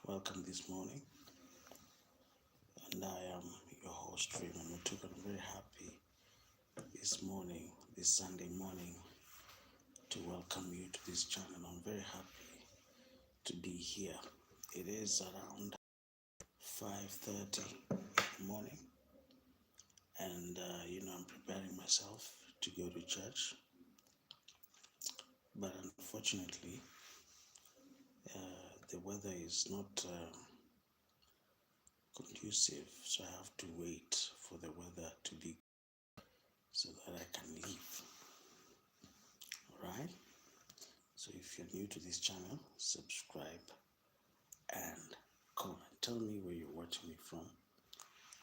Welcome this morning, and I am your host Raymond Mutuku. I'm very happy this morning, this Sunday morning, to welcome you to this channel. I'm very happy to be here. It is around 5:30 in the morning, and I'm preparing myself to go to church. But unfortunately, the weather is not conducive, so I have to wait for the weather to be so that I can leave. Alright? So if you're new to this channel, subscribe and comment. Tell me where you're watching me from.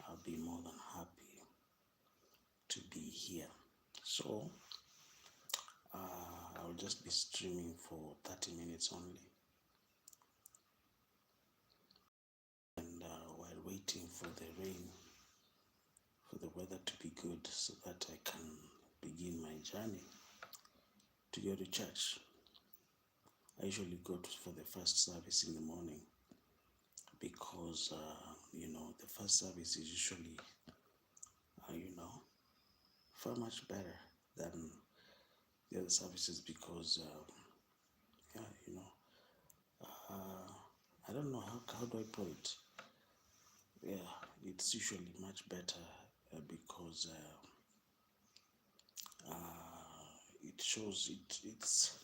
I'll be more than happy to be here. So I'll just be streaming for 30 minutes only. And while waiting for the rain, for the weather to be good so that I can begin my journey to go to church. I usually go for the first service in the morning because, the first service is usually, far much better than the other services because, I don't know how do I put it. Yeah, it's usually much better because it shows it's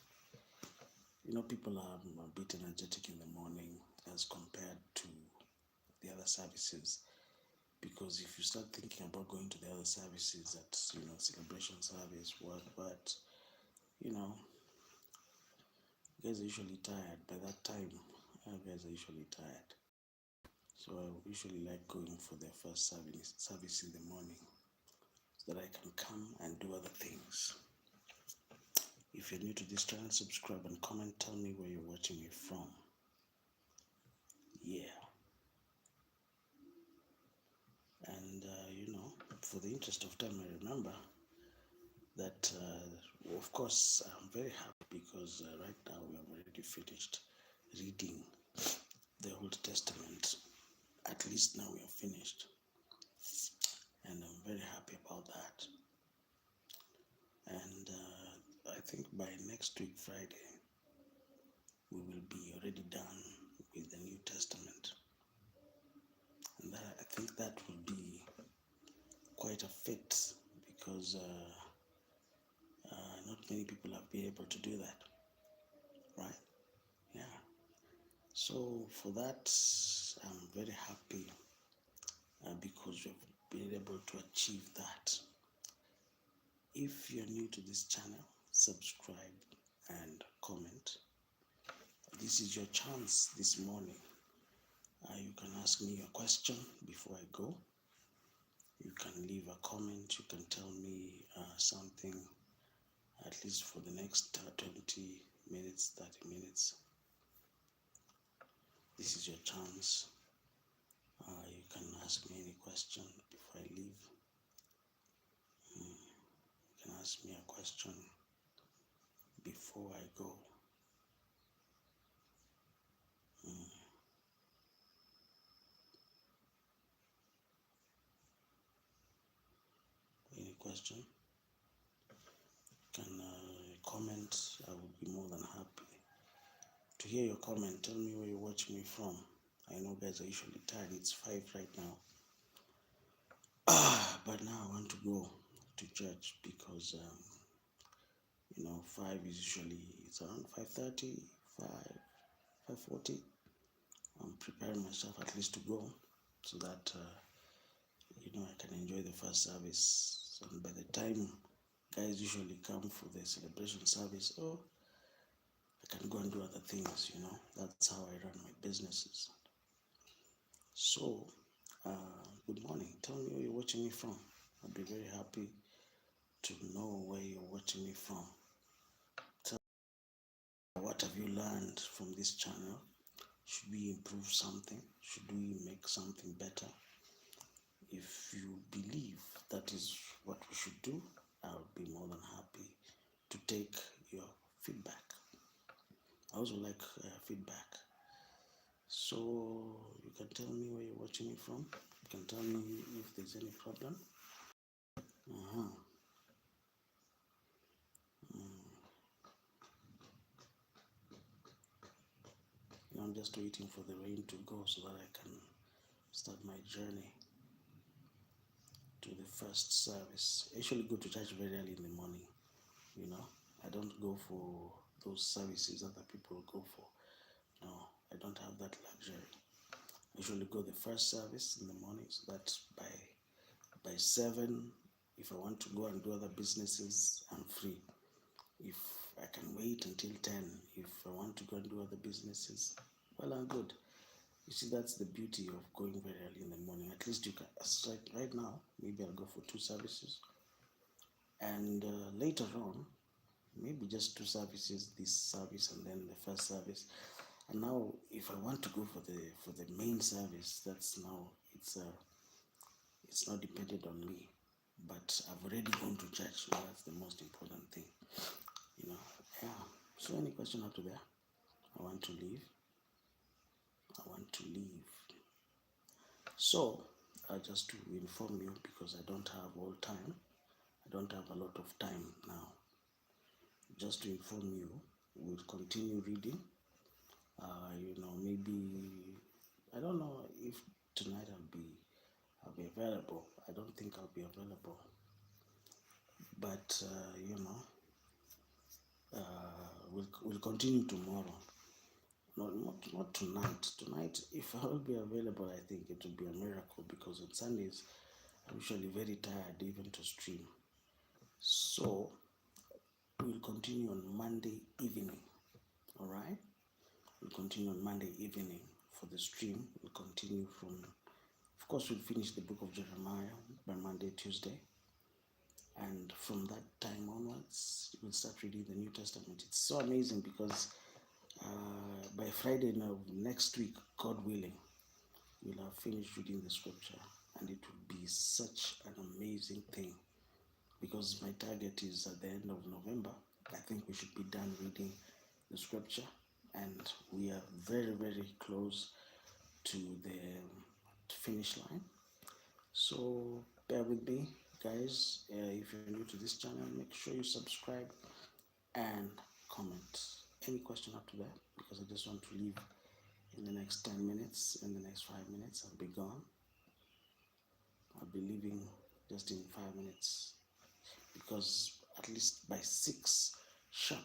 people are a bit energetic in the morning as compared to the other services. Because if you start thinking about going to the other services at celebration service, what guys are usually tired by that time. Guys are usually tired, so I usually like going for the first service in the morning so that I can come and do other things. If you're new to this channel, subscribe and comment. Tell me where you're watching me from. Yeah. And for the interest of time, I remember that of course I'm very happy because right now we have already finished reading the Old Testament. At least now we have finished, and I'm very happy about that. And I think by next week Friday we will be already done with the New Testament, and I think that will be quite a feat because not many people have been able to do that, right? Yeah. So for that, I'm very happy because we've been able to achieve that. If you're new to this channel, subscribe and comment. This is your chance this morning. You can ask me a question before I go. You can leave a comment. You can tell me something at least for the next 20 minutes, 30 minutes. This is your chance. You can ask me any question before I leave. You can ask me a question before I go. Any question? You can comment. I would be more than happy to hear your comment. Tell me where you're watching me from. I know guys are usually tired. It's 5 right now. But now I want to go to church because 5 is usually, it's around 5:30, 5:40. I'm preparing myself at least to go so that I can enjoy the first service. And by the time guys usually come for the celebration service, I can go and do other things. That's how I run my businesses. So good morning. Tell me where you're watching me from. I'll be very happy to know where you're watching me from. Tell me, what have you learned from this channel? Should we improve something? Should we make something better? If you believe that is what we should do, I'll be more than happy to take your feedback. I also like feedback. So you can tell me where you're watching me from. You can tell me if there's any problem. Uh-huh. I'm just waiting for the rain to go so that I can start my journey to the first service. I usually go to church very early in the morning. I don't go for those services other people go for. No, I don't have that luxury. I usually go the first service in the morning, so that by 7, if I want to go and do other businesses, I'm free. If I can wait until 10, if I want to go and do other businesses, well, I'm good. You see, that's the beauty of going very early in the morning. At least you can, right now, maybe I'll go for 2 services. And later on, maybe just 2 services, this service and then the first service. And now, if I want to go for the main service, that's now it's not dependent on me. But I've already gone to church, so that's the most important thing. Yeah. So any question up to there? I want to leave. So, just to inform you, because I don't have all time, I don't have a lot of time now. Just to inform you, we'll continue reading. Maybe I don't know if tonight I'll be available. I don't think I'll be available, but we'll continue tomorrow. Not tonight. Tonight, if I will be available, I think it will be a miracle, because on Sundays I'm usually very tired even to stream. So we'll continue on Monday evening. All right. We'll continue on Monday evening for the stream. We'll continue from, of course, we'll finish the book of Jeremiah by Monday, Tuesday. And from that time onwards, we'll start reading the New Testament. It's so amazing, because by Friday of next week, God willing, we'll have finished reading the scripture. And it will be such an amazing thing, because my target is at the end of November. I think we should be done reading the scripture, and we are very, very close to the finish line. So bear with me, guys. If you're new to this channel, make sure you subscribe and comment. Any question up to that? Because I just want to leave in the next 10 minutes. In the next 5 minutes, I'll be gone. I'll be leaving just in 5 minutes, because at least by 6 sharp,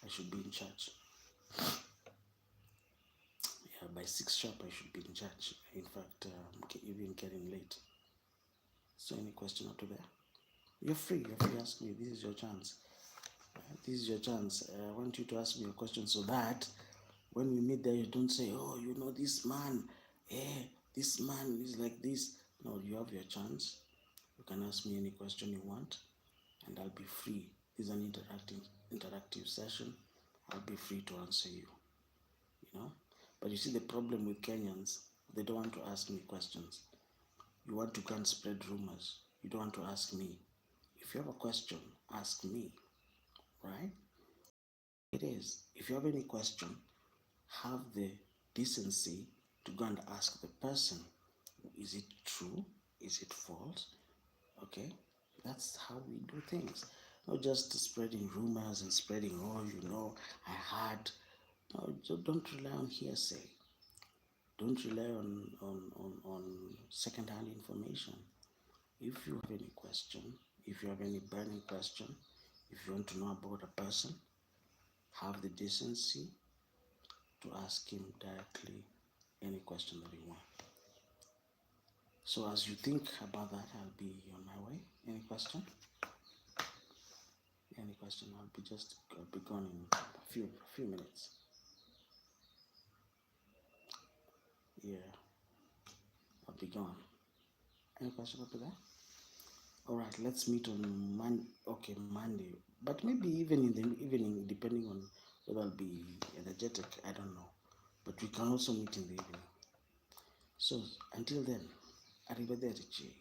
I should be in church. Yeah, by 6 sharp, I should be in church. In fact, even getting late. So any question up to there? You're free. Ask me. This is your chance. This is your chance. I want you to ask me a question, so that when we meet there, you don't say, oh, this man, this man is like this. No, you have your chance. You can ask me any question you want, and I'll be free. This is an interactive session. I'll be free to answer you. But you see, the problem with Kenyans, they don't want to ask me questions. You want to go and spread rumors. You don't want to ask me. If you have a question, ask me, right? It is. If you have any question, have the decency to go and ask the person, is it true? Is it false? Okay? That's how we do things. Not just spreading rumors and spreading, I heard. No, don't rely on hearsay. Don't rely on second-hand information. If you have any question, if you have any burning question, if you want to know about a person, have the decency to ask him directly any question that you want. So as you think about that, I'll be on my way. Any question? Any question? I'll be gone in a few minutes. Yeah, I'll be gone. Any question after that? All right, let's meet on Monday. But maybe even in the evening, depending on whether I'll be energetic, I don't know. But we can also meet in the evening. So until then, arrivederci.